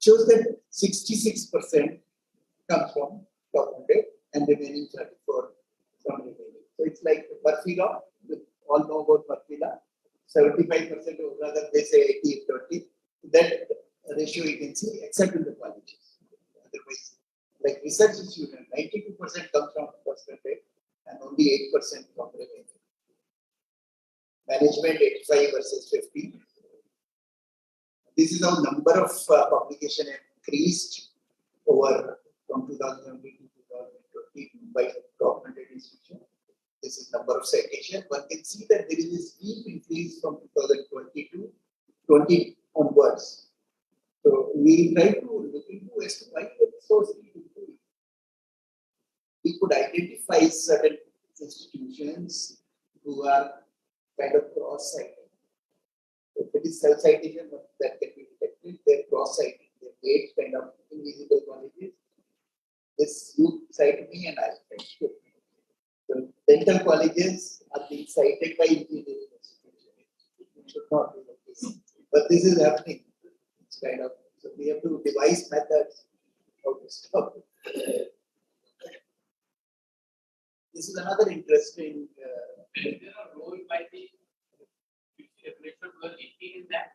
shows that 66% comes from top 100 and remaining 34 from remaining. So it's like Murphy law. We all know about Murphy law. 75% or rather they say 80-20. That ratio you can see except in the colleges. Otherwise, like research institute, 92% comes from first 100 and only 8% from remaining. Management 85 versus 50. This is how number of publication increased over from 2017 to 2020 by top 100 institutions. This is number of citations. One can see that there is a steep increase from 2020 to 20 onwards. So we try to look into as to why it's so steep increase. We could identify certain institutions who are kind of cross-cited. If it is self-citation, that can be detected. They're cross-citing. They're eight kind of invisible colleges. This you cite me and I'll cite you. So dental colleges are being cited by engineering institutions. It should not be the case. But this is happening. It's kind of, so we have to devise methods how to stop it. This is another interesting. There are role by the ratio to 18 in that.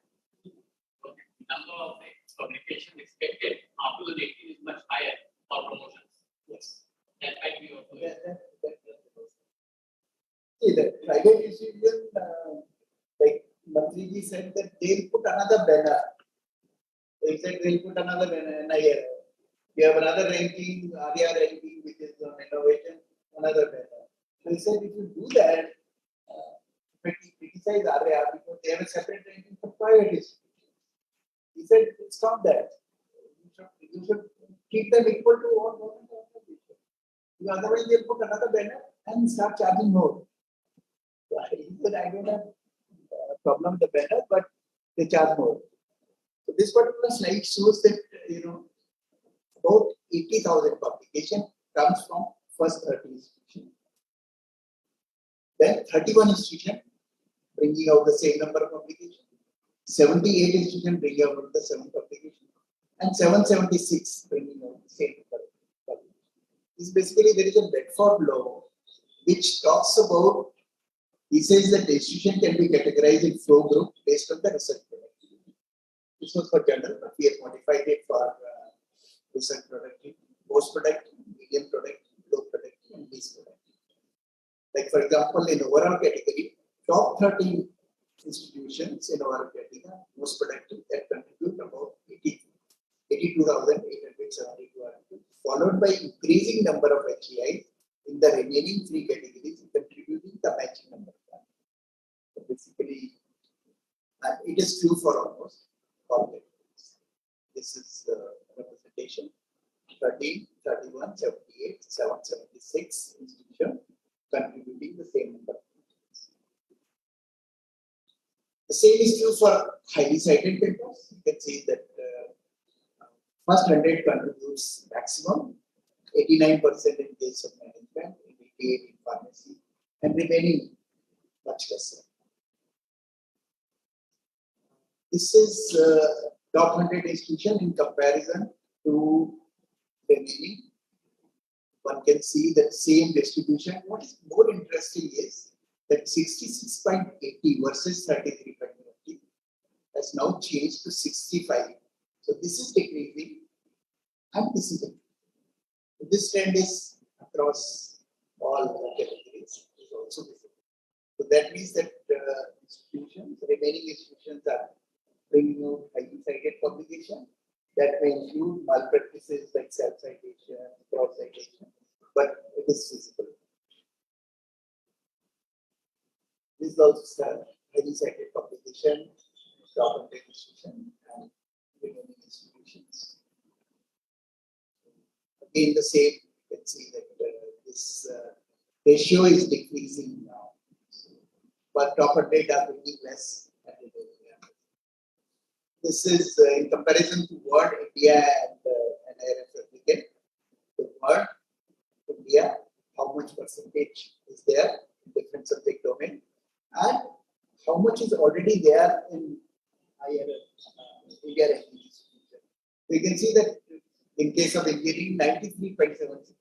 Number of publications expected after the 18 is much higher for promotions. Yes. That might be also. See, the private institution, like Mantriji said that they'll put another banner. They said they'll put another banner. We have another ranking, ARIA ranking, which is on innovation, another banner. So he said if you do that, criticize ARIA because they have a separate ranking for private institutions. He said, stop that. You should keep them equal to all government organizations. Otherwise, they'll put another banner and start charging more. So he said, I don't have a problem with the banner, but they charge more. So this particular slide shows that, about 80,000 publication comes from first 30 institutions. Then 31 institutions bringing out the same number of publications. 78 institutions bringing out the 7 publications. And 776 bringing out the same number of publications. This basically there is a Bedford law which talks about, he says that the institution can be categorized in 4 groups based on the research productivity. This was for general, but we have modified it for research productivity, post productive, medium productive, low productive, and least productive. Like for example, in overall category, top 30 institutions in our category, most productive, that contribute about 82,872 articles, followed by increasing number of HEIs in the remaining 3 categories, contributing the matching number of articles. So basically, and it is true for almost all categories. This is the representation: 13, 31, 78, 776 institutions contributing the same number. The same is true for highly cited papers. You can see that first 100 contributes maximum, 89% in case of management, 88% in pharmacy, and remaining much lesser. This is top 100 institution in comparison to remaining. One can see that same distribution. What is more interesting is that 66.80 versus 33.50 has now changed to 65. So this is decreasing and this is increasing. This trend is across all categories, is also visible. So that means that institutions, remaining institutions are bringing out highly cited publication. That may include malpractices like self-citation, cross-citation, but it is visible. This is also highly cited publication, top 100 institution, and remaining institutions. Again, the same, you can see that this ratio is decreasing now. But top 100 are bringing less. This is in comparison to Word, India, and NIRF applicant. The Word, India, how much percentage is there in different subject domain, and how much is already there in IRF, India ranking institution. you can see that in case of engineering, 93.76%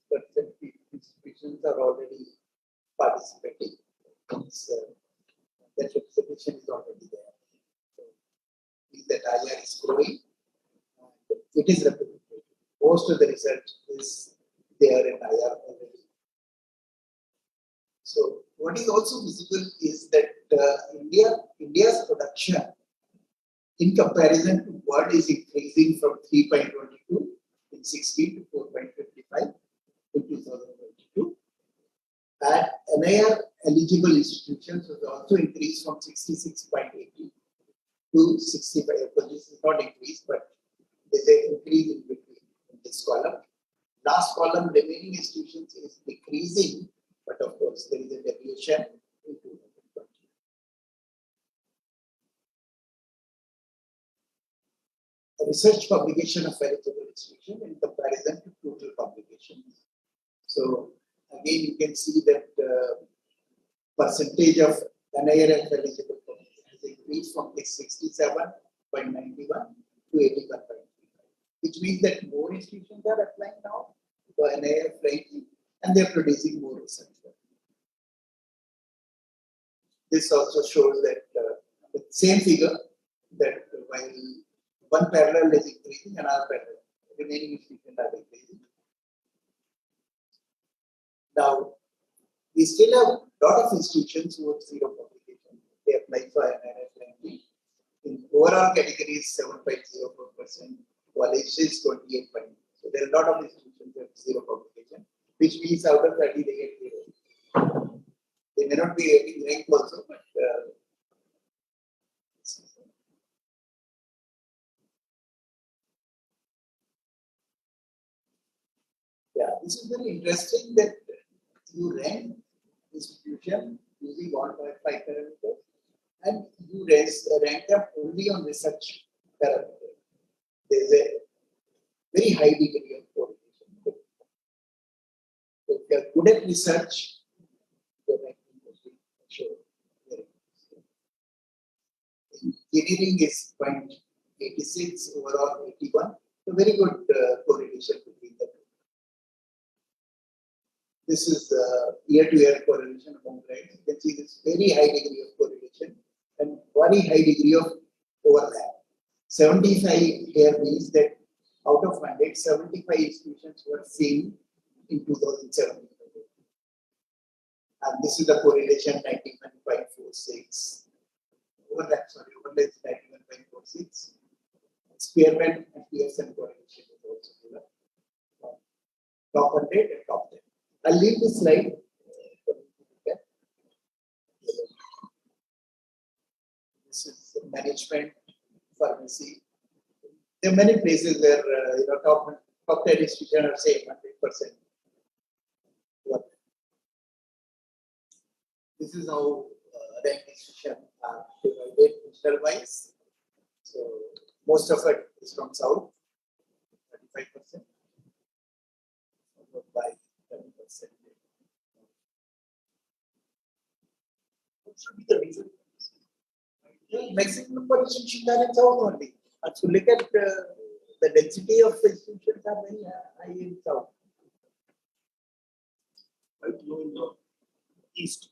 institutions are already participating. That representation is already there. So, that IR is growing. It is represented. Most of the research is there in IR already. So, what is also visible is that India's production in comparison to world is increasing from 3.22 in 16 to 4.55 in 2022. And NIR eligible institutions has also increased from 66.80 to 65. But this is not increased, but there's an increase in between in this column. Last column, remaining institutions is decreasing, but of course there is a deviation in 2020. A research publication of eligible institution in comparison to total publications. So again, you can see that percentage of NIRF eligible publications has increased from 67.91 to 81.35, which means that more institutions are applying now for NIRF ranking and they are producing more research. This also shows that the same figure that while one parallel is increasing, another parallel, remaining institutions are increasing. Now, we still have a lot of institutions who have zero publication. They apply for NIRF ranking. In overall categories, 7.04%, college is 28%. So there are a lot of institutions that have zero publication, which means out of 30 they get zero. They may not be getting rank also, but yeah, this is very interesting that you rank institution using 1.5 parameters and you rank them only on research parameters. There is a very high degree of correlation. So if you are good at research, your ranking will be sure. Engineering is 0.86, overall 81. So very good correlation between the two. This is year-to-year correlation among grades. You can see this very high degree of correlation and very high degree of overlap. 75 here means that out of 100, 75 institutions were seen in 2017. And this is the correlation 91.46. Overlap is 91.46. Spearman and Pearson correlation is also given. Top 100 and top 10. I'll leave this slide. This is management, pharmacy. There are many places where top 10 institutions are saying 100%. This is how rank institutions are divided regional wise. So most of it is from south, 35%, followed by 10%. What should be the reason? Maximum number of institutions are in south only. And so look at the density of institutions are very high in south. Quite low in the east.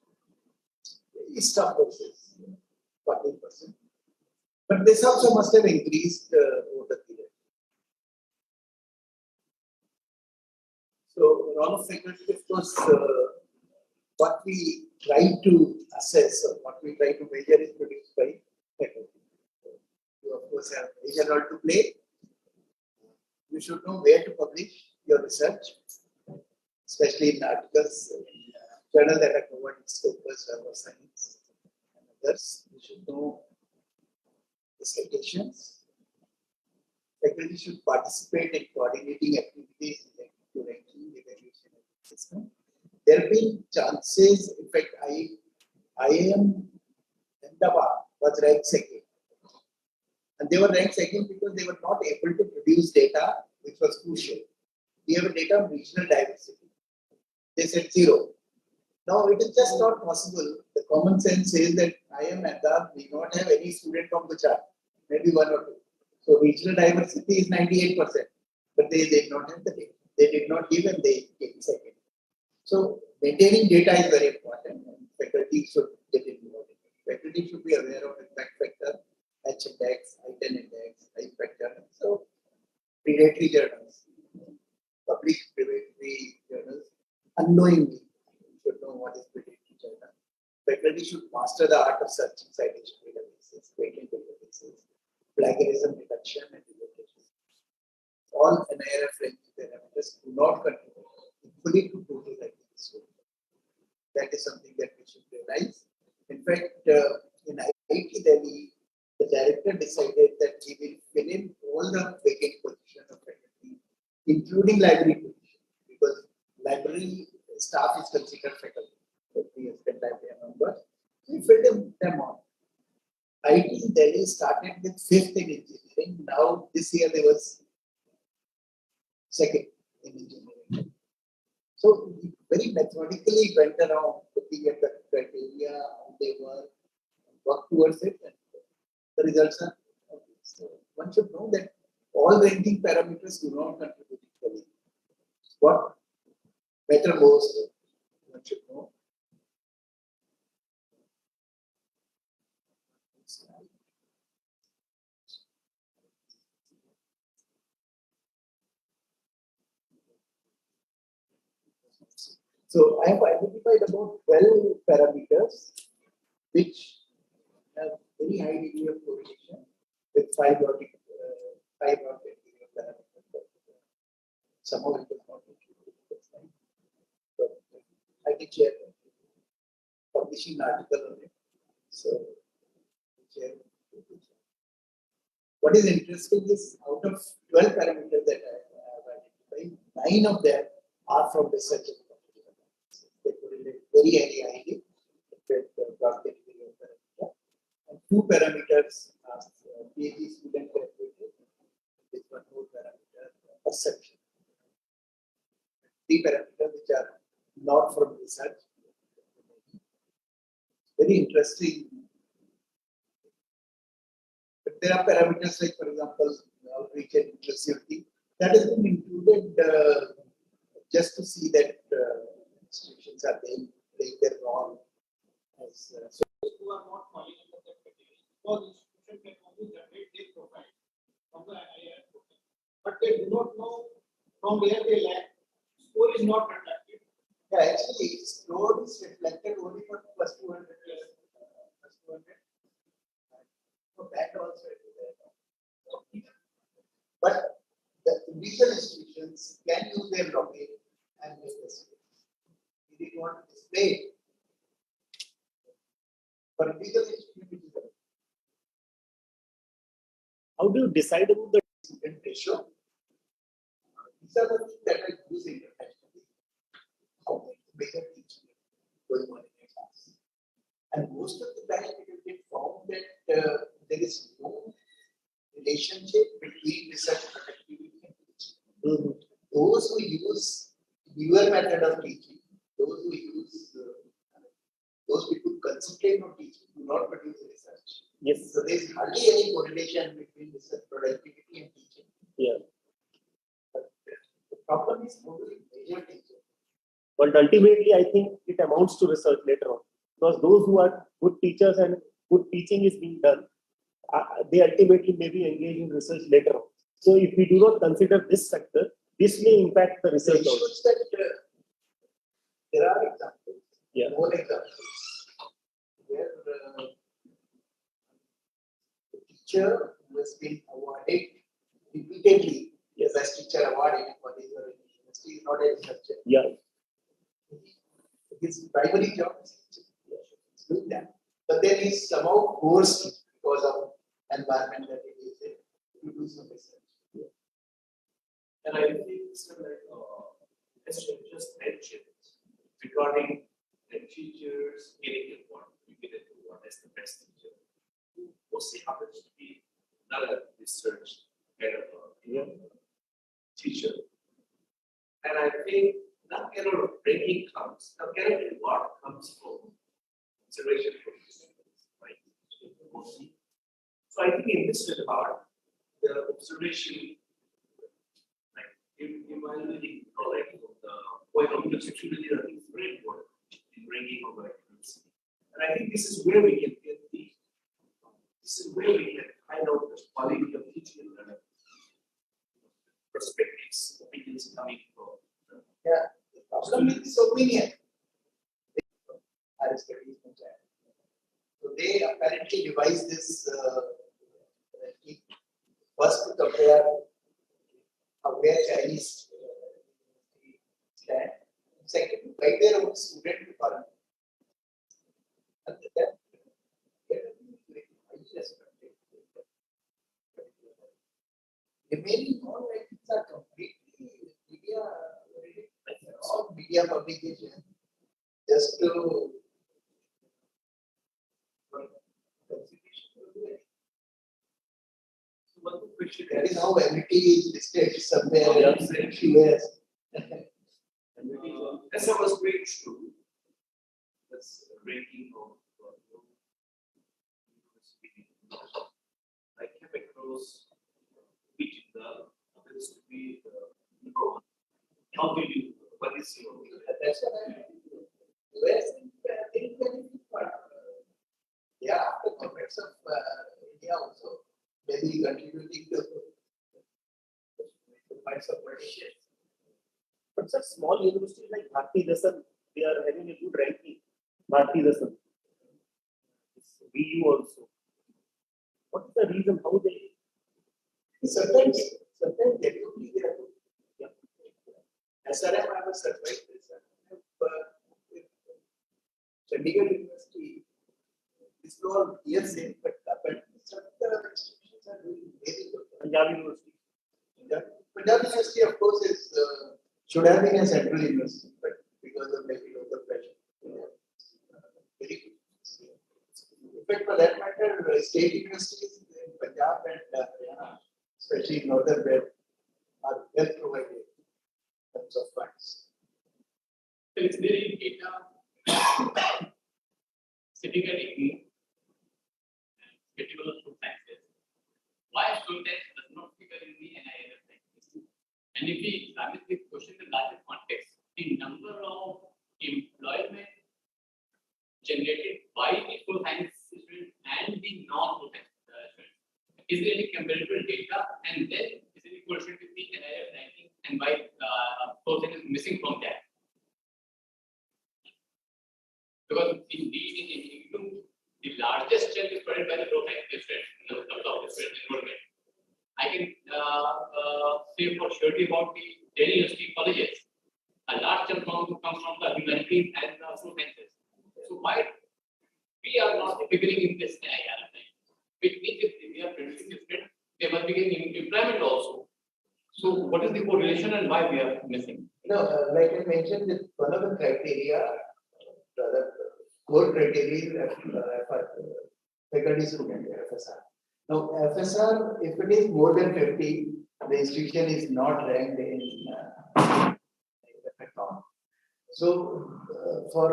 East of course is 14%. But this also must have increased over the period. So, role of faculty, of course, what we try to assess or what we try to measure is produced by faculty. So, you, of course, have a major role to play. You should know where to publish your research, especially in articles, journals that are covered in Scopus, Web of Science, and others. You should know the citations. Faculty should participate in coordinating activities related to ranking, evaluation, and assessment. There have been chances, in fact, IIM Ahmedabad was ranked second. And they were ranked second because they were not able to produce data, which was crucial. We have a data on regional diversity. They said 0. Now, it is just not possible. The common sense says that IIM Ahmedabad may not have any student from Gujarat, maybe 1 or 2. So regional diversity is 98%, but they did not have the data. They did not give and they came second. So maintaining data is very important, and faculty should get involved. Faculty should be aware of impact factor, H index, I10 index, I factor. So predatory journals, public predatory journals, unknowingly should know what is predatory journal. Faculty should master the art of searching citation databases, patent databases, plagiarism detection, and relocation. All NIRF ranking parameters do not contribute equally to total ranking score. That is something that we should realize. In fact, in IIT Delhi, the director decided that he will fill in all the vacant positions of faculty, including library position, because library staff is considered faculty. We have spent time there, remember? We filled them on. IIT Delhi started with 5th in engineering. Now, this year there was 2nd in engineering. So, we very methodically went around looking at the criteria, how they were, work towards it, and the results are obvious. So, one should know that all ranking parameters do not contribute equally. What matter most, one should know. So I have identified about 12 parameters which have very high degree of correlation with 5 or 10 degree of parameters. Somehow it is not included this time. But I can share publishing article on it. So share. What is interesting is out of 12 parameters that I have identified, 9 of them are from research. They correlate very highly with the category of parameter. And 2 parameters are PhD student calculated. This one more parameter, perception. 3 parameters which are not from research. Very interesting. But there are parameters like, for example, outreach and inclusivity. That has been included just to see that institutions are playing their role as so who are not falling under that category, because institution can only generate their profile from the IIR profile, but they do not know from where they lack. Score is not reflected. Yeah, actually, score is reflected only for plus 200. Plus 200. So that also is there. But the individual institutions can use their login and make this. We did not display. For individual institutions, how do you decide about the student ratio? These are the things that I use internationally. How to measure teaching going on in a class. And most of the time, it is found that there is no relationship between research productivity and teaching. Those who use newer method of teaching, those who use those people who concentrate on teaching do not produce research. Yes. So there is hardly any correlation between research productivity and teaching. Yeah. But the problem is how do we measure teaching? But ultimately, I think it amounts to research later on, because those who are good teachers and good teaching is being done, they ultimately may be engaged in research later on. So if we do not consider this sector, this may impact the research So also. that there are examples, more examples, where the teacher who has been awarded repeatedly the best teacher award in a college or in a university is not a researcher. Yeah. His primary job is doing that. But then he's somehow forced because of environment that he is in to do some research. And I think it's like as you just mentioned regarding the teachers getting award, you get an award as the best teacher, who mostly happens to be not a research kind of teacher. And I think that kind of ranking comes, that kind of reward comes from consideration for students, right? So I think in this regard, the observation, like evaluating correct the point of conceptually, I think is very important in bringing over accuracy. And I think this is where we can get find out the quality of teaching and perspectives, opinions coming from. Yeah, the problem is opinion. So they apparently revised this first to compare where Chinese stand. Second, to guide their own student requirement. And that remaining all writings are completely media, all media publication, just to that is how MIT is listed somewhere in US. As I was going through this ranking of I came across which the happens to be number one. How do you, what is your? That's what I mean. US think very but yeah, the governments of India also maybe contributing to find some partition. But such small universities like Bharati Dasan, they are having a good ranking. Bharati Dasan. VU also. What is the reason how they? Sometimes they do be there. SRM, I was surprised. Chandigarh University is not here same, but some of the institutions are doing very good. Punjab University. Punjab University, of course, is should have been a central university, but because of maybe local pressure, very good. In fact, for that matter, state universities in Punjab and Haryana, especially in northern belt, are well provided in terms of funds. So it's very data sitting at IGNOU and critical of food sciences. Why food science does not figure in the NIL sciences? And if we examine this question in the larger context, the number of employment generated by the food science students and the non-food science students is there any comparable data, and then is it equal with the NIL ranking, and why food science is missing from that? Because indeed in IGNOU, the largest chunk is provided by the food science students in terms of student enrollment. I can say for surety about the Delhi University colleges. A large chunk comes from the humanities and the food sciences. So why we are not figuring in this NIL thing? Which means if we are producing students, they must be getting employment also. So what is the correlation and why we are missing? No, like I mentioned, that one of the criteria, rather core criteria is faculty student FSR. Now, FSR, if it is more than 50, the institution is not ranked in account. So, for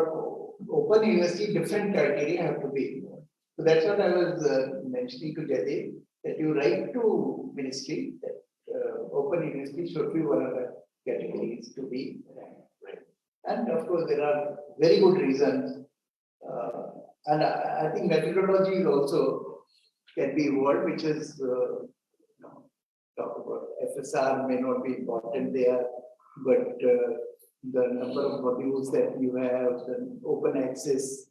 open university, different criteria have to be. So that's what I was mentioning to Jaideep, that you write to ministry that open university should be one of the categories to be ranked. Right? And of course, there are very good reasons. And I think methodology is also can be involved, which is talk about FSR may not be important there, but the number of modules that you have, the open access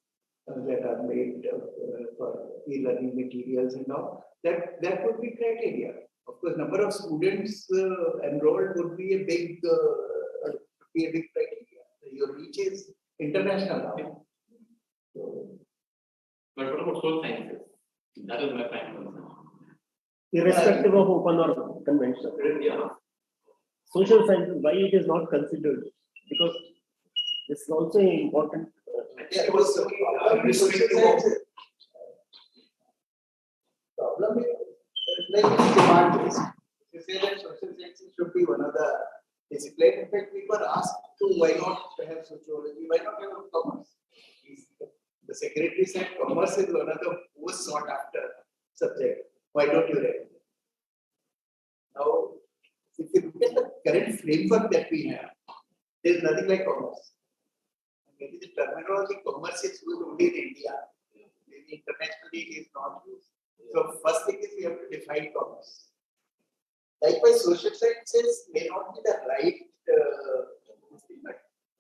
that are made for e-learning materials and all, that would be criteria. Of course, number of students enrolled would be a big criteria. Your reach is international now. So, But what about social sciences? That is my prime concern. Irrespective of open or conventional. Yeah. Social sciences, why it is not considered? Because this is also an important. yeah, it was problem is like demand based. You say that social sciences should be one of the discipline. In fact, we were asked to why not have sociology, why not have commerce? The secretary said commerce is one of the most sought after subject. Why don't you read? Now, if you look at the current framework that we have, there is nothing like commerce. Maybe the terminology commerce is used only in India. Maybe internationally it is not used. So first thing is we have to define commerce. Likewise, social sciences may not be the right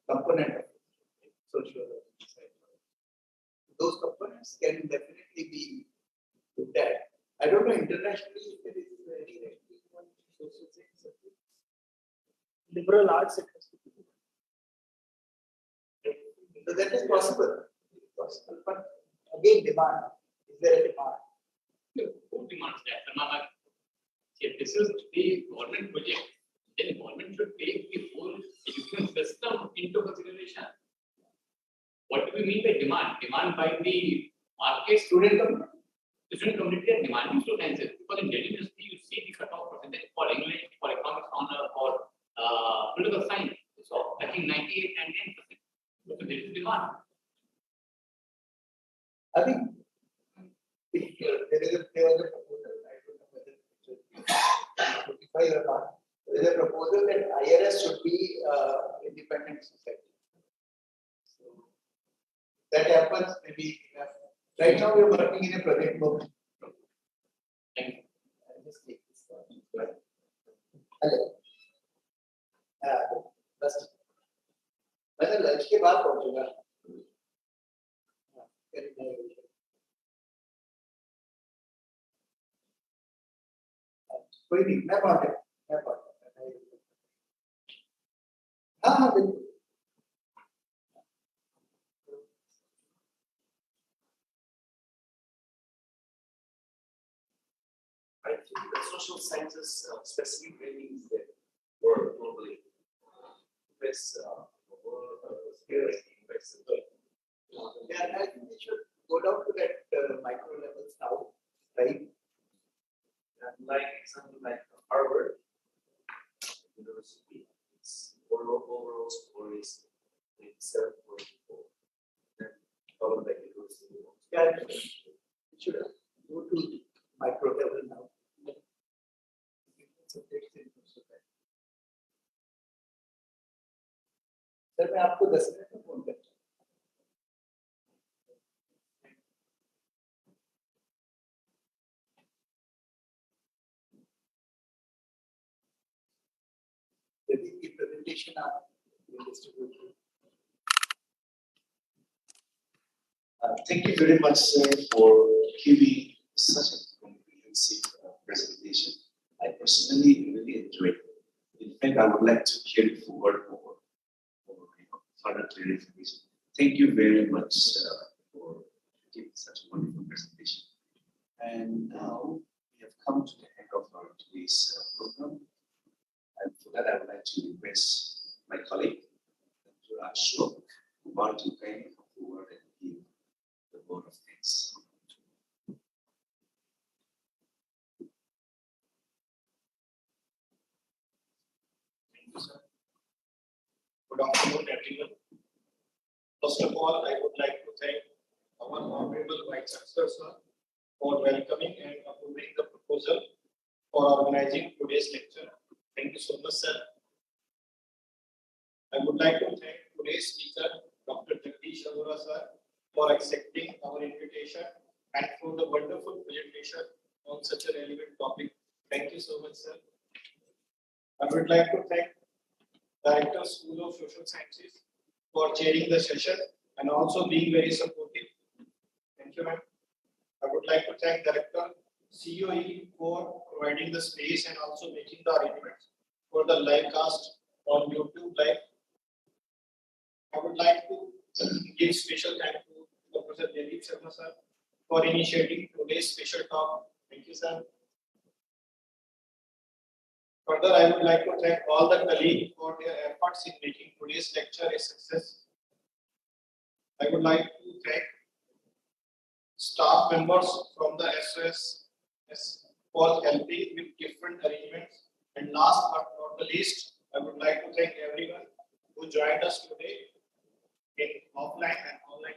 component of social science. Those components can definitely be looked at. I don't know internationally if there is any ranking on social science subjects. Liberal arts, it has to be. So that is possible. But again, demand. Is there a demand? Who demands that? If this is the government project, then government should take the whole education system into consideration. What do we mean by demand? Demand by the market student community. The student community are demanding students because in Delhi University you see the cutoff percentage for English, for economics honor, for political science. So I think 98 and 10%. So there is demand. I think there is a proposal. I don't know whether it is 25 or not. There is a proposal that IRS should be independent society. So that happens maybe. Right now we are working in a project mode. Thank you. I'll just take this one. Hello. बस मैं तो lunch के बाद पहुंचूंगा कोई नहीं मैं पहुंचा हाँ बिल्कुल I think the social sciences specific training is there for globally. Best Yeah, I think we should go down to that micro levels now, right? Like example, like Harvard University, its overall score is 7.4. Then followed by university. Yeah, we should go to micro level now. Sir मैं आपको 10 minute में phone करता हूँ यदि की presentation आप distribute Thank you very much, sir, for giving such a comprehensive presentation. I personally really enjoyed it. In fact, I would like to carry forward more further clarification. Thank you very much for giving such a wonderful presentation. And now we have come to the end of our today's program. And for that, I would like to request my colleague, Indira, who want to kindly come forward and give the vote of thanks. Thank you, sir. Good afternoon, everyone. First of all, I would like to thank our Honorable Vice Chancellor, sir, for welcoming and approving the proposal for organizing today's lecture. Thank you so much, sir. I would like to thank today's speaker, Dr. Gandhi, sir, for accepting our invitation and for the wonderful presentation on such a relevant topic. Thank you so much, sir. I would like to thank Director, School of Social Sciences, for chairing the session and also being very supportive. Thank you, ma'am. I would like to thank Director, COE, for providing the space and also making the arrangements for the live cast on YouTube Live. I would like to give special thanks to Professor Jaideep Sharma, sir, for initiating today's special talk. Thank you, sir. Further, I would like to thank all the colleagues for their efforts in making today's lecture a success. I would like to thank staff members from the SOS for helping with different arrangements. And last but not the least, I would like to thank everyone who joined us today in offline and online.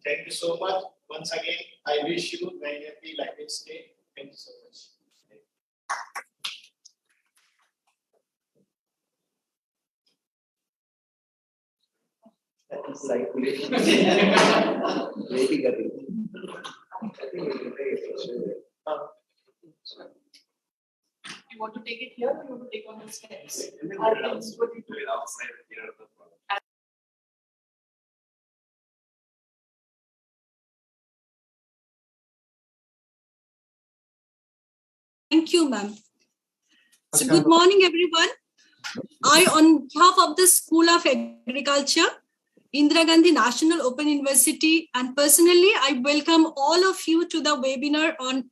Thank you so much. Once again, I wish you a very happy Language Day. Thank you so much. You want to take it here or you want to take on the steps? Outside here. Thank you, ma'am. So good morning, everyone. I, on behalf of the School of Agriculture, Indira Gandhi National Open University, and personally, I welcome all of you to the webinar on